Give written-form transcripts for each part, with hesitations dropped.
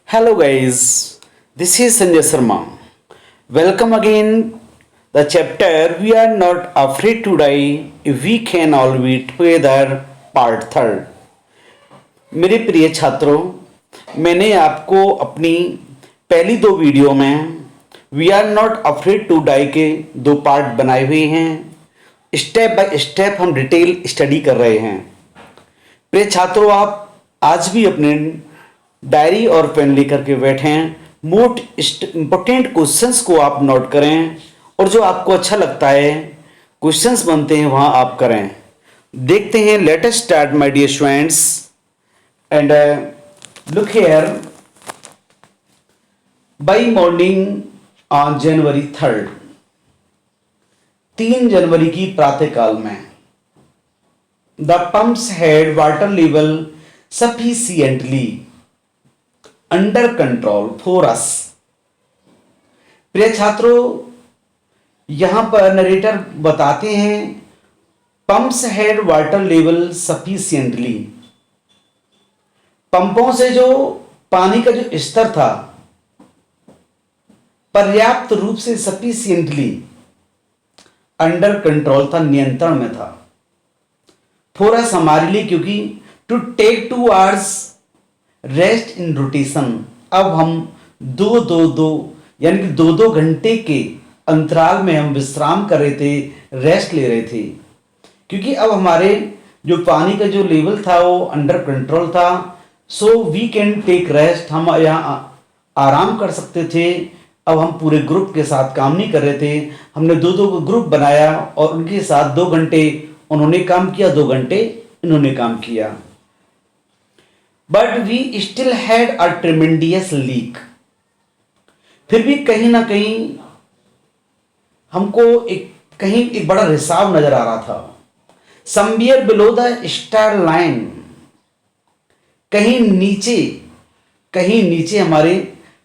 Hello guys, this is Sanjay Sharma. Welcome again the chapter We Are Not Afraid to Die If We Can All Be Together Part 3. मेरे प्रिय छात्रों, मैंने आपको अपनी पहली दो वीडियो में we are not afraid to die के दो पार्ट बनाए हुए हैं। स्टेप बाय स्टेप हम डिटेल स्टडी कर रहे हैं। प्रिय छात्रों, आप आज भी अपने डायरी और पेन लेकर के बैठें, मोस्ट इंपॉर्टेंट क्वेश्चंस को आप नोट करें और जो आपको अच्छा लगता है क्वेश्चंस बनते हैं वहां आप करें। देखते हैं, let us start my dear students and look here. By morning on January 3, 3 जनवरी की प्रातःकाल में the pumps had water level sufficiently under control for us. प्रिय छात्रों, यहां पर नरेटर बताते हैं pumps had water level sufficiently, पंपों से जो पानी का जो स्तर था पर्याप्त रूप से सफिशिएंटली अंडर कंट्रोल था, नियंत्रण में था। फॉर अस हमारे लिए, क्योंकि to take 2 hours rest in rotation, अब हम दो यानी कि 2 घंटे के अंतराल में हम विश्राम कर रहे थे, रेस्ट ले रहे थे, क्योंकि अब हमारे जो पानी का जो लेवल था वो अंडर कंट्रोल था। So we can take rest, हम यहाँ आराम कर सकते थे। अब हम पूरे ग्रुप के साथ काम नहीं कर रहे थे, हमने दो ग्रुप बनाया और उनके साथ 2 घंटे उन्होंने काम किया, 2 घंटे इन्होंने काम किया। But we still had a tremendous leak, फिर भी कहीं ना कहीं हमको एक बड़ा रिसाव नजर आ रहा था। Somewhere below the star line, कहीं नीचे हमारे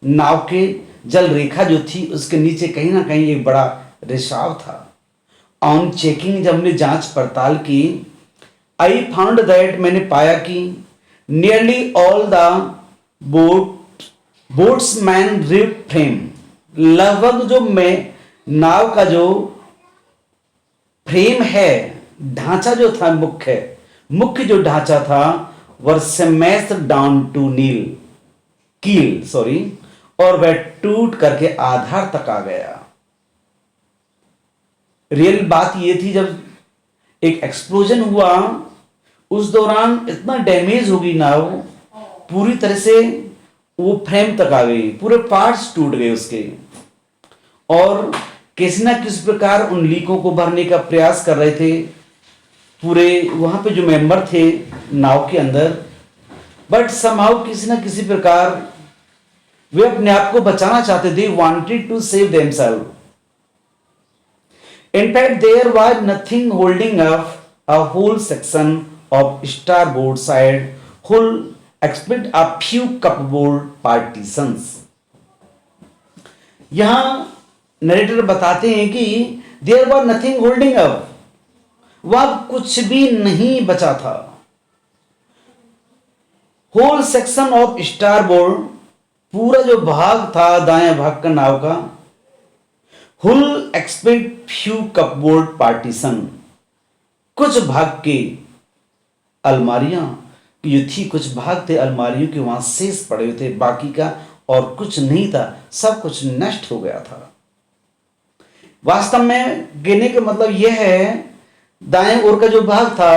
नाव के जल रेखा जो थी उसके नीचे कहीं ना कहीं एक बड़ा रिसाव था। ऑन चेकिंग, जब हमने जांच पड़ताल की, आई फाउंड दैट, मैंने पाया कि nearly all the boatsman rib frame, लगभग जो मैं नाव का जो फ्रेम है, ढांचा जो था, मुख्य जो ढांचा था, वर स्मैश्ड डाउन टू कील, और वह टूट करके आधार तक आ गया। रियल बात यह थी, जब एक एक्सप्लोजन हुआ उस दौरान इतना डैमेज हो गई नाव, पूरी तरह से वो फ्रेम तक आ गई, पूरे पार्ट्स टूट गए उसके, और किसी ना किसी प्रकार उन लीकों को भरने का प्रयास कर रहे थे पूरे वहां पे जो मेंबर थे नाव के अंदर। बट समहाउ किसी ना किसी प्रकार वे अपने आप को बचाना चाहते थे, wanted to save themselves. In fact there was nothing holding up a whole section of starboard side hull except a few cupboard partitions। यहां नरेटर बताते हैं कि there was nothing holding up, वह कुछ भी नहीं बचा था। होल सेक्शन ऑफ स्टारबोर्ड, पूरा जो भाग था दाएं भाग का नाव का, हुल एक्सपेक्ट फ्यू कपबोर्ड पार्टीशन, कुछ भाग के अलमारियां जो थी, कुछ भाग थे अलमारियों के वहां शेष पड़े हुए थे, बाकी का और कुछ नहीं था, सब कुछ नष्ट हो गया था। वास्तव में कहने का मतलब यह है, दाएं ओर का जो भाग था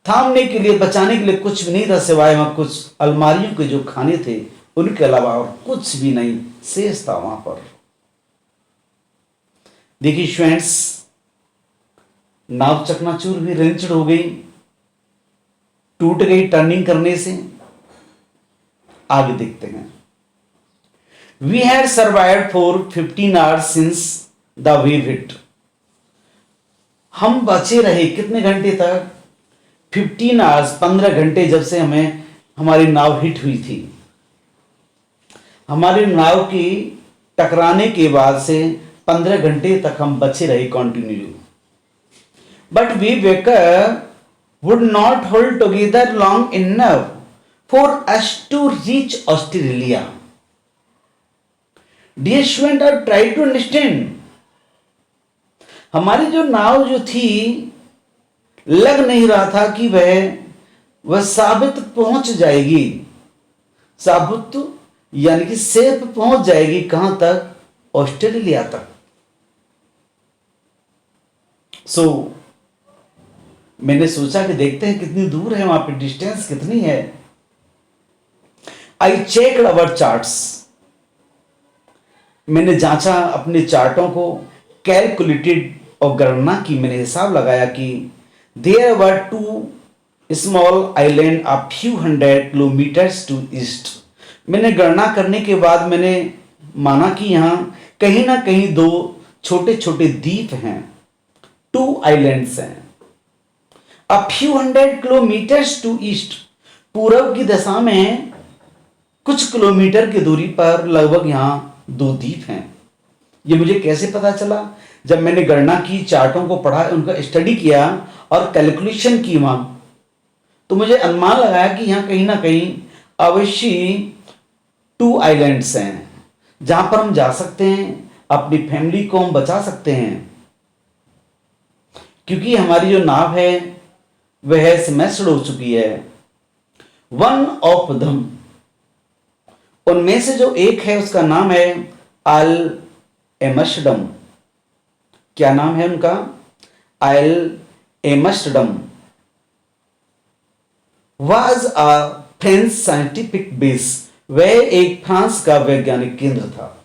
थामने के लिए, बचाने के लिए कुछ भी नहीं था, सिवाय वहां कुछ अलमारियों के जो खाने थे उनके अलावा और कुछ भी नहीं शेष था वहां पर। देखिए स्टूडेंट्स, नाव चकनाचूर भी, रेंचड़ हो गई, टूट गई टर्निंग करने से। आगे देखते हैं। We had survived for 15 hours since the wave hit, हम बचे रहे कितने घंटे तक? 15 आवर्स, 15 घंटे, जब से हमारी नाव हिट हुई थी। हमारी नाव की टकराने के बाद से 15 घंटे तक हम बचे रहे continue. But we weaker would not hold together long enough for us to reach Australia. Dear student, I try to understand. हमारी जो नाव जो थी, लग नहीं रहा था कि वह साबित पहुंच जाएगी, साबित यानी कि सेफ पहुंच जाएगी कहां तक? ऑस्ट्रेलिया तक। मैंने सोचा कि देखते हैं कितनी दूर है, वहां पे डिस्टेंस कितनी है। आई चेक अवर चार्ट्स, मैंने जांचा अपने चार्टों को, कैलकुलेटेड और गणना की, मैंने हिसाब लगाया कि there were two small island a few 100 kilometres to east. मैंने गणना करने के बाद मैंने माना कि यहाँ कहीं ना कहीं 2 छोटे छोटे द्वीप हैं, 2 आइलैंड्स हैं। A few 100 kilometres to east, पूरब की दिशा में कुछ किलोमीटर की दूरी पर लगभग यहाँ 2 द्वीप हैं। ये मुझे कैसे पता चला? जब मैंने गणना की, चार्टों को पढ़ा, उनका स्टडी किया और कैलकुलेशन की वहां, तो मुझे अनुमान लगाया कि यहाँ कहीं ना कहीं अवश्य 2 आइलैंड्स हैं जहां पर हम जा सकते हैं, अपनी फैमिली को हम बचा सकते हैं, क्योंकि हमारी जो नाव है वह स्मैश्ड हो चुकी है। वन ऑफ दम, उनमें से जो एक है उसका नाम है अल एमस्टरडम। क्या नाम है उनका? Ile Amsterdam was a French scientific base, वह एक फ्रांस का वैज्ञानिक केंद्र था।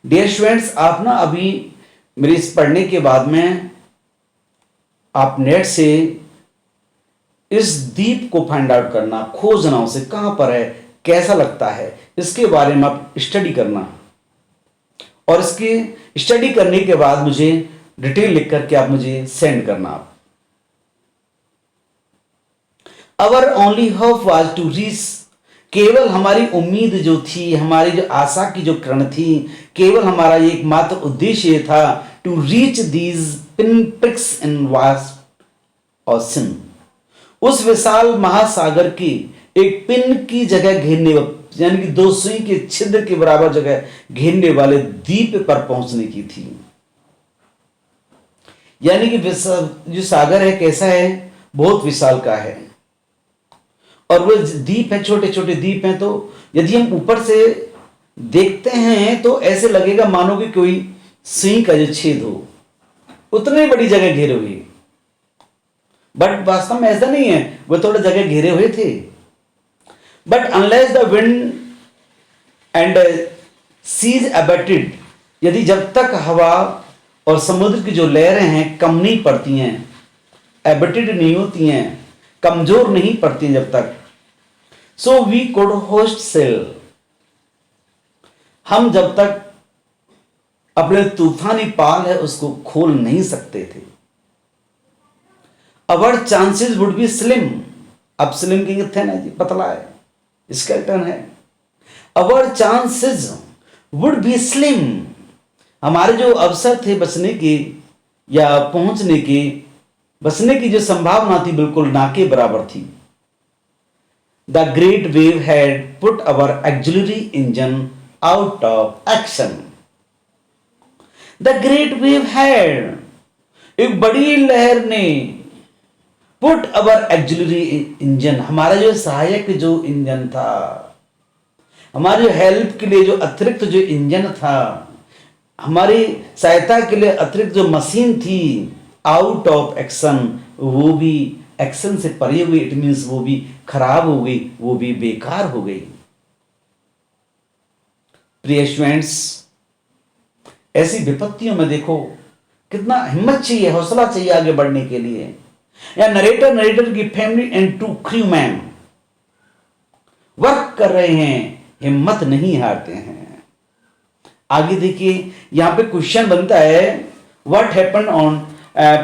डियर स्टूडेंट्स, आप ना अभी मेरे इस पढ़ने के बाद में आप नेट से इस द्वीप को फाइंड आउट करना, खोजना उसे, कहां पर है, कैसा लगता है, इसके बारे में आप स्टडी करना, और इसकी स्टडी करने के बाद मुझे डिटेल लिख करके आप मुझे सेंड करना। Our only hope was to reach, केवल हमारी उम्मीद जो थी, हमारी जो आशा की जो किरण थी, केवल हमारा एकमात्र उद्देश्य था to reach these pinpricks in vast ocean, उस विशाल महासागर की एक पिन की जगह घेरने, यानी कि 2 सुई के छिद्र के बराबर जगह घेरने वाले द्वीप पर पहुंचने की थी। यानी कि जो सागर है कैसा है? बहुत विशाल का है, और वो द्वीप है, छोटे छोटे द्वीप हैं। तो यदि हम ऊपर से देखते हैं तो ऐसे लगेगा मानो कि कोई सुई का जो छेद हो, उतनी बड़ी जगह घेरे हुए, बट वास्तव में ऐसा नहीं है, वो थोड़ा जगह घेरे हुए थे। But unless the wind and seas abated, यदि जब तक हवा और समुद्र की जो लहरें हैं कम नहीं पड़ती हैं, एबेटेड नहीं होती हैं, कमजोर नहीं पड़ती हैं जब तक, so we could hoist sail, हम जब तक अपने तूफानी पाल है उसको खोल नहीं सकते थे। अवर चांसेस वुड बी स्लिम, अब स्लिम की थे ना जी, पतला है, स्केलेटन है। अवर चांसेस वुड बी स्लिम, हमारे जो अवसर थे बचने की या पहुंचने की, बचने की जो संभावना थी बिल्कुल ना के बराबर थी। The great wave had put our auxiliary engine out of action, the great wave had, एक बड़ी लहर ने, पुट अवर ऑक्सिलरी इंजन, हमारा जो सहायक जो इंजन था, हमारे हेल्प के लिए जो अतिरिक्त जो इंजन था, हमारी सहायता के लिए अतिरिक्त जो मशीन थी, आउट ऑफ एक्शन, वो भी एक्शन से परे हुई, इट मीन्स वो भी खराब हो गई, वो भी बेकार हो गई। प्रिय स्टूडेंट्स, ऐसी विपत्तियों में देखो कितना हिम्मत चाहिए, हौसला चाहिए आगे बढ़ने के लिए। या नरेटर की family and 2 crew man work कर रहे हैं, हिम्मत नहीं हारते हैं। आगे देखिए, यहां पे क्वेश्चन बनता है, what happened on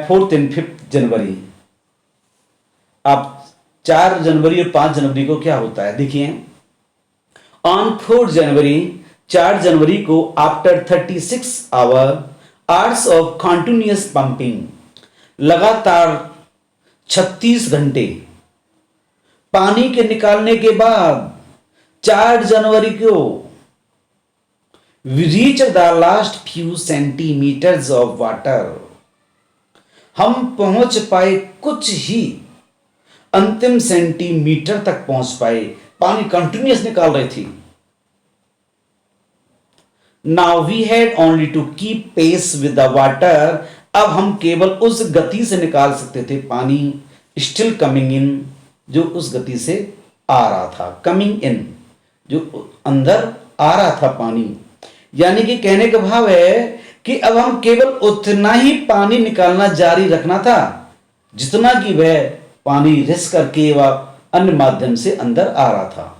4th and 5th जनवरी। आप 4 जनवरी और 5 जनवरी को क्या होता है देखिए। ऑन 4 जनवरी, 4 जनवरी को, after 36 hours of continuous pumping, लगातार 36 घंटे पानी के निकालने के बाद 4 जनवरी को we reach the last few centimeters of water. हम पहुंच पाए कुछ ही अंतिम सेंटीमीटर तक पहुंच पाए, पानी कंटिन्यूस निकाल रही थी। Now we had only to keep pace with the water, अब हम केवल उस गति से निकाल सकते थे पानी, स्टिल कमिंग इन, जो उस गति से आ रहा था, कमिंग इन, जो अंदर आ रहा था पानी। यानी कि कहने का भाव है कि अब हम केवल उतना ही पानी निकालना जारी रखना था जितना कि वह पानी रिस करके व अन्य माध्यम से अंदर आ रहा था।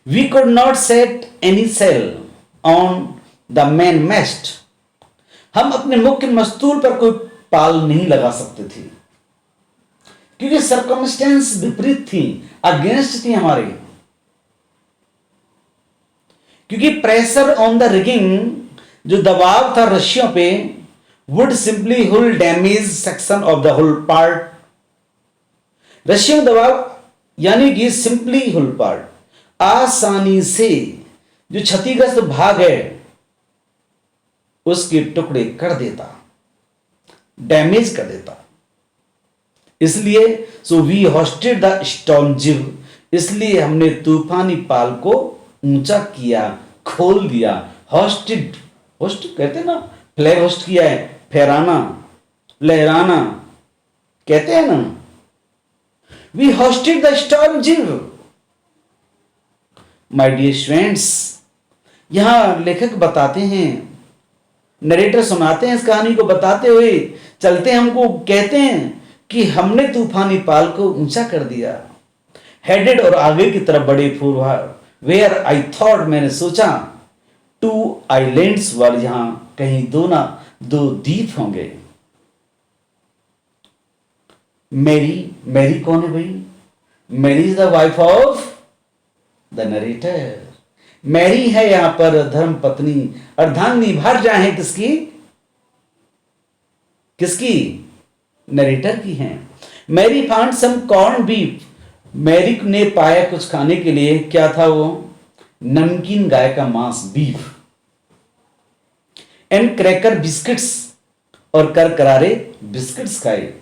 We could not set any sail on the main mast, हम अपने मुख्य मस्तूल पर कोई पाल नहीं लगा सकते थे क्योंकि सर्कमस्टेंस विपरीत थी, अगेंस्ट थी हमारे, क्योंकि प्रेशर ऑन द रिगिंग, जो दबाव था रस्सियों पे, would simply hull damage section of the hull part, रस्सियों दबाव यानी कि सिंपली हुल पार्ट, आसानी से जो क्षतिग्रस्त भाग है उसके टुकड़े कर देता, डैमेज कर देता। इसलिए so we hoisted the storm jib, इसलिए हमने तूफानी पाल को ऊंचा किया, खोल दिया। होस्टेड, होस्ट कहते हैं ना, फ्लैग होस्ट किया है, फहराना, लहराना कहते हैं ना। वी होस्टेड द स्टॉर्म जिब। माय डियर स्टूडेंट्स, यहां लेखक बताते हैं, नरेटर सुनाते हैं इस कहानी को, बताते हुए चलते हमको कहते हैं कि हमने तूफानी पाल को ऊंचा कर दिया, हेडेड और आगे की तरफ बड़े फूरवार, वेयर आई थॉट, मैंने सोचा, 2 आइलैंड्स वर, यहां कहीं दो द्वीप होंगे। मैरी, मैरी कौन है भाई? Mary is the wife of the narrator. Mary है यहां पर धर्म पत्नी, अर्धांगिनी, भार्या है किसकी? किसकी? नरेटर की हैं। Mary found some corn beef, Mary ने पाया कुछ खाने के लिए, क्या था वो? नमकीन गाय का मांस, बीफ, एंड क्रैकर बिस्किट्स, और करकरारे बिस्किट्स खाए।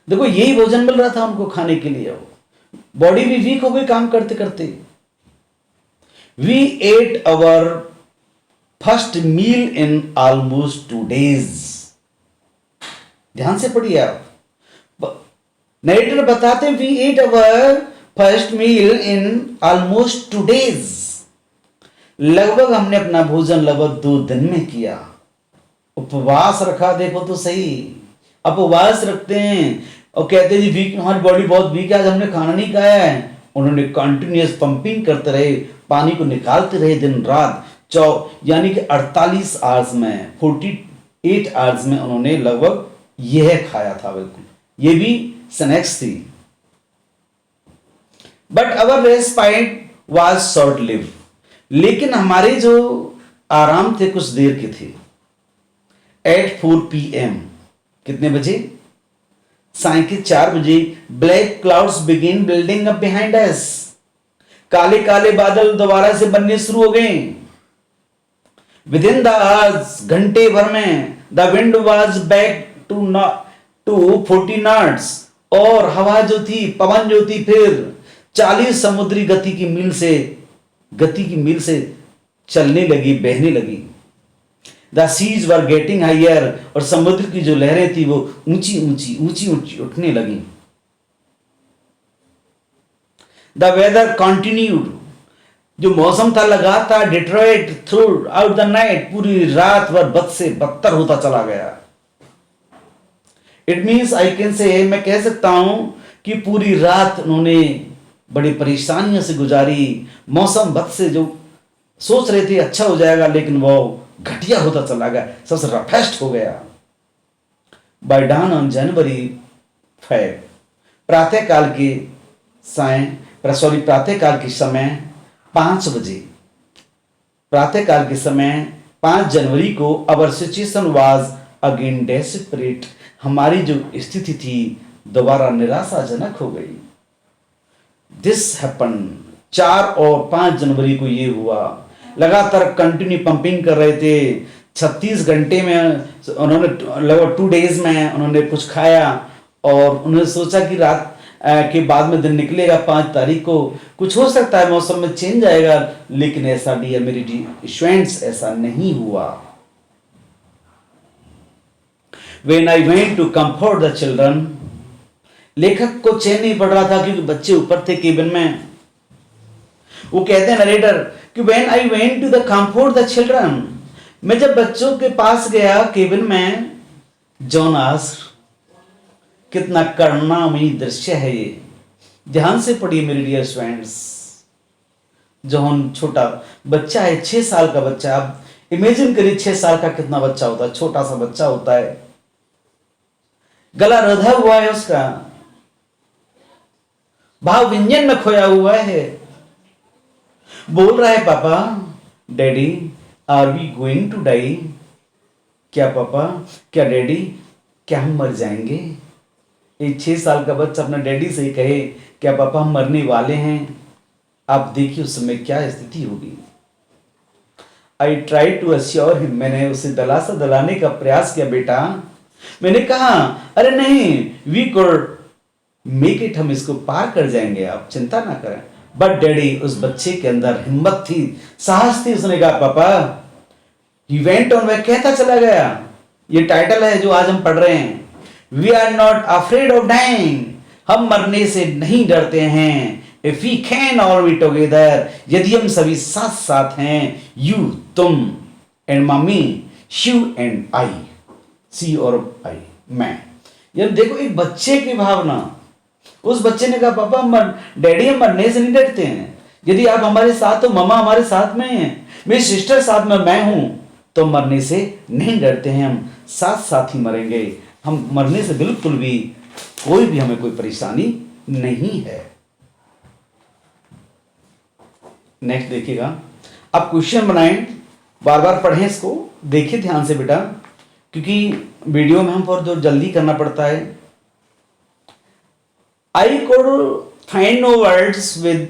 देखो यही भोजन मिल रहा था उनको खाने के लिए, बॉडी भी वीक हो गई काम करते करते। We ate our first meal in almost 2 days। ध्यान से पढ़िए आप, नरेटर बताते we ate our first meal in almost 2 days, लगभग हमने अपना भोजन लगभग 2 दिन में किया। उपवास रखा, देखो तो सही, उपवास रखते हैं और कहते हैं जी वीक, हमारी बॉडी बहुत वीक है, आज हमने खाना नहीं खाया है। उन्होंने कंटिन्यूअस पंपिंग करते रहे, पानी को निकालते रहे दिन रात, यानी कि 48 आवर्स में, 48 आवर्स में उन्होंने लगभग यह खाया था। बिल्कुल ये भी स्नैक्स थी। But our respite was short live, लेकिन हमारे जो आराम थे कुछ देर के थे। एट 4 PM, कितने बजे? साय के 4 बजे, black clouds begin building up behind us, काले काले बादल दोबारा से बनने शुरू हो गए। विद इन द आवर्स, घंटे भर में, the wind was back to 40 knots, और हवा जो थी, पवन जो थी, फिर 40 समुद्री गति की मील से चलने लगी, बहने लगी। The seas were getting higher, और समुद्र की जो लहरें थी वो ऊंची उठने लगी। द वेदर कंटिन्यूड, जो मौसम था लगातार deteriorated throughout the night, पूरी रात भर बद से बदतर होता चला गया। It means I can say, मैं कह सकता हूं कि पूरी रात उन्होंने बड़ी परेशानियों से गुजारी। मौसम बद से जो सोच रहे थे अच्छा हो जाएगा, लेकिन वो घटिया होता चला गया, सबसे रफेस्ट हो गया। बाय डान ऑन जनवरी 5, प्रातःकाल के समय 5 बजे, प्रातःकाल के समय 5 जनवरी को, अवर सिचुएशन वाज अगेन डेस्परेट, हमारी जो स्थिति थी दोबारा निराशाजनक हो गई। दिस हैपन 4 और 5 जनवरी को ये हुआ। लगातार कंटिन्यू पंपिंग कर रहे थे। 36 घंटे में उन्होंने लगभग 2 डेज में उन्होंने कुछ खाया और उन्होंने सोचा कि रात के बाद में दिन निकलेगा 5 तारीख को, कुछ हो सकता है, मौसम में चेंज आएगा। लेकिन ऐसा डियर मेरी स्टूडेंट्स ऐसा नहीं हुआ। When I went to comfort the children, लेखक को चैन नहीं पड़ रहा था क्योंकि बच्चे ऊपर थे केबिन में। वो कहते हैं नरेटर कि when I went to the comfort the children, मैं जब बच्चों के पास गया केबिन में, जॉन आस्क्ड, कितना करुणामयी दृश्य है ये। ध्यान से पढ़िए मेरे डियर स्टूडेंट्स। जॉन छोटा बच्चा है, 6 साल का बच्चा। आप इमेजिन करिए 6 साल का कितना बच्चा होता है, छोटा सा बच्चा होता है। गला रधा हुआ है उसका, भाव व्यंजन में खोया हुआ है। बोल रहा है पापा, daddy, are we going to die? क्या पापा, क्या डैडी, क्या हम मर जाएंगे? एक 6 साल का बच्चा अपना डैडी से कहे क्या पापा हम मरने वाले हैं, आप देखिए उस समय क्या स्थिति होगी। I try to assure him, मैंने उसे दिलासा दिलाने का प्रयास किया। बेटा, मैंने कहा अरे नहीं, वी कुड मेक इट, हम इसको पार कर जाएंगे, आप चिंता ना करें। बट डैडी, उस बच्चे के अंदर हिम्मत थी, साहस थी। उसने कहा पापा, ही वेंट ऑन, वह कहता चला गया। ये टाइटल है जो आज हम पढ़ रहे हैं, we are not afraid of dying, हम मरने से नहीं डरते हैं। If we can all be together, यदि हम सभी साथ साथ हैं, यू तुम, and mummy, Shiv and I, सी और आई मैं। यार देखो एक बच्चे की भावना। उस बच्चे ने कहा पापा डैडी हम मरने से नहीं डरते हैं, यदि आप हमारे साथ हो, मम्मा हमारे साथ में है, मेरी सिस्टर साथ में, मैं हूं, तो मरने से नहीं डरते हैं, हम साथ साथ ही मरेंगे। हम मरने से बिल्कुल भी कोई भी हमें कोई परेशानी नहीं है। नेक्स्ट देखिएगा, आप क्वेश्चन बनाएं, बार बार पढ़ें इसको, देखिए ध्यान से बेटा, क्योंकि वीडियो में हम बहुत जल्दी करना पड़ता है। I could find no words with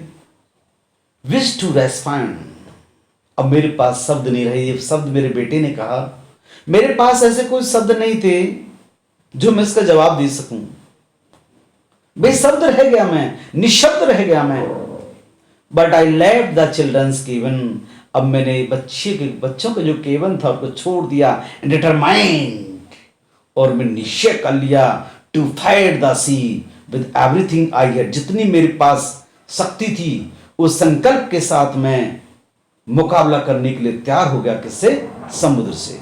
which to respond. अब मेरे पास शब्द नहीं रहे, ये शब्द मेरे बेटे ने कहा, मेरे पास ऐसे कोई शब्द नहीं थे जो मैं इसका जवाब दे सकूं। बेशब्द रह गया मैं, निशब्द रह गया मैं। But I left the children's cabin, अब मैंने बच्चों का जो केबिन था उसको छोड़ दिया। डिटरमाइंड, और मैं निश्चय कर लिया, to fight the sea with everything I had, जितनी मेरे पास शक्ति थी उस संकल्प के साथ मैं मुकाबला करने के लिए तैयार हो गया। किससे? समुद्र से।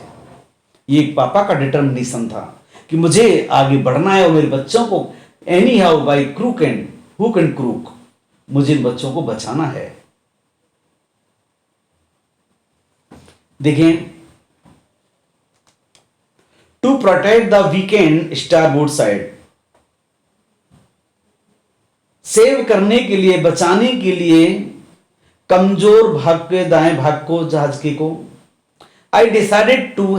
ये एक पापा का डिटर्मिनेशन था कि मुझे आगे बढ़ना है और मेरे बच्चों को anyhow by crook and hook and crook, मुझे इन बच्चों को बचाना है। देखें, to protect the weakened starboard side, save करने के लिए, बचाने के लिए कमजोर भाग के दाएं भाग को, जहाज के को, I decided to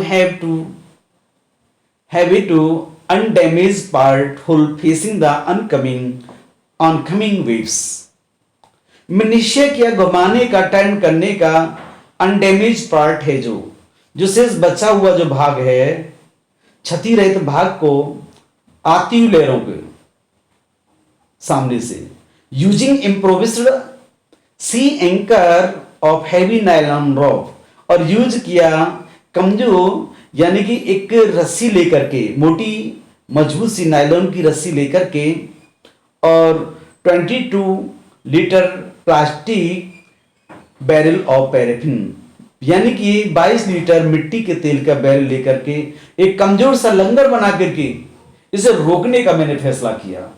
have it to undamaged part hull facing the oncoming waves. मैं निश्चय किया घुमाने का, टर्न करने का अनडैमेज पार्ट है, जो शेष बचा हुआ जो भाग है, क्षति रहित भाग को आती हुई लहरों के सामने से, using improvised sea anchor of heavy nylon rope, और यूज किया कमजोर यानी कि एक रस्सी लेकर के, मोटी मजबूत सी नायलॉन की रस्सी लेकर के, और 22 litre plastic barrel of paraffin, यानी कि 22 लीटर मिट्टी के तेल का बैरल लेकर के एक कमजोर सा लंगर बना करके इसे रोकने का मैंने फैसला किया।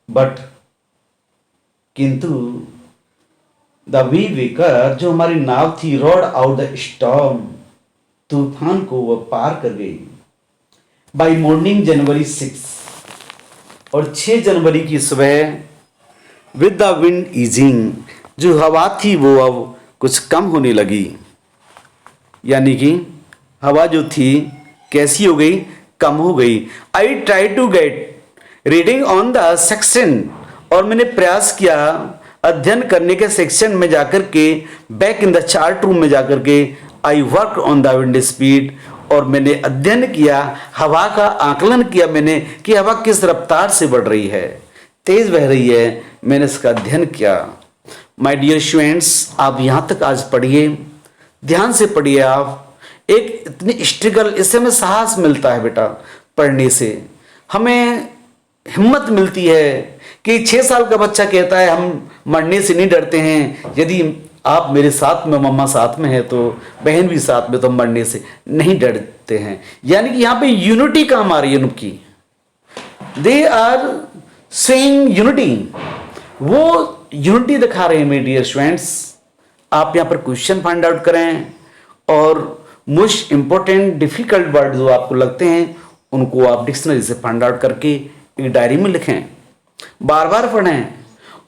बट किंतु द वी वेकर, जो हमारी नाव थी, रोड आउट द स्टॉर्म, तूफान को वह पार कर गई। बाई मॉर्निंग जनवरी 6, और 6 जनवरी की सुबह, विद द विंड ईजिंग, जो हवा थी वो अब कुछ कम होने लगी। यानी कि हवा जो थी कैसी हो गई? कम हो गई। I try to get reading on the section, और मैंने प्रयास किया अध्ययन करने के सेक्शन में जाकर के, back in the chart room में जाकर के। I work on the wind speed, और मैंने अध्ययन किया, हवा का आकलन किया मैंने कि हवा किस रफ्तार से बढ़ रही है, तेज बह रही है, मैंने इसका अध्ययन किया। माय डियर स्टूडेंट्स, आप यहाँ तक आज पढ़िए, ध्यान से पढ़िए। आप एक इतनी स्ट्रगल, इससे हमें साहस मिलता है बेटा, पढ़ने से हमें हिम्मत मिलती है कि 6 साल का बच्चा कहता है हम मरने से नहीं डरते हैं, यदि आप मेरे साथ में, मम्मा साथ में है तो बहन भी साथ में, तो मरने से नहीं डरते हैं। यानी कि यहाँ पे यूनिटी काम आ रही है उनकी, दे आर सेइंग यूनिटी, वो यूनिटी दिखा रहे हैं मेरे डियर स्टूडेंट्स। आप यहाँ पर क्वेश्चन फाइंड आउट करें, और मोस्ट इंपॉर्टेंट डिफिकल्ट वर्ड जो आपको लगते हैं उनको आप डिक्शनरी से फाइंड आउट करके एक डायरी में लिखें, बार बार पढ़ें,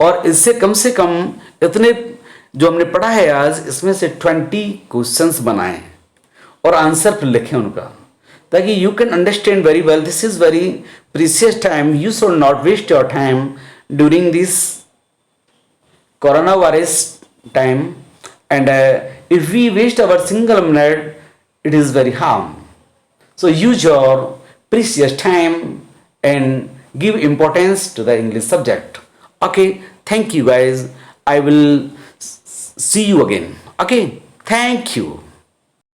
और इससे कम से कम इतने जो हमने पढ़ा है आज, इसमें से 20 क्वेश्चंस बनाएं और आंसर फिर लिखें उनका, ताकि you can understand very well. This is very precious time, you should not waste your time during this coronavirus time, and if we waste our single minute, it is very harm. So use your precious time and give importance to the English subject. Okay, thank you guys, I will see you again. Okay, thank you.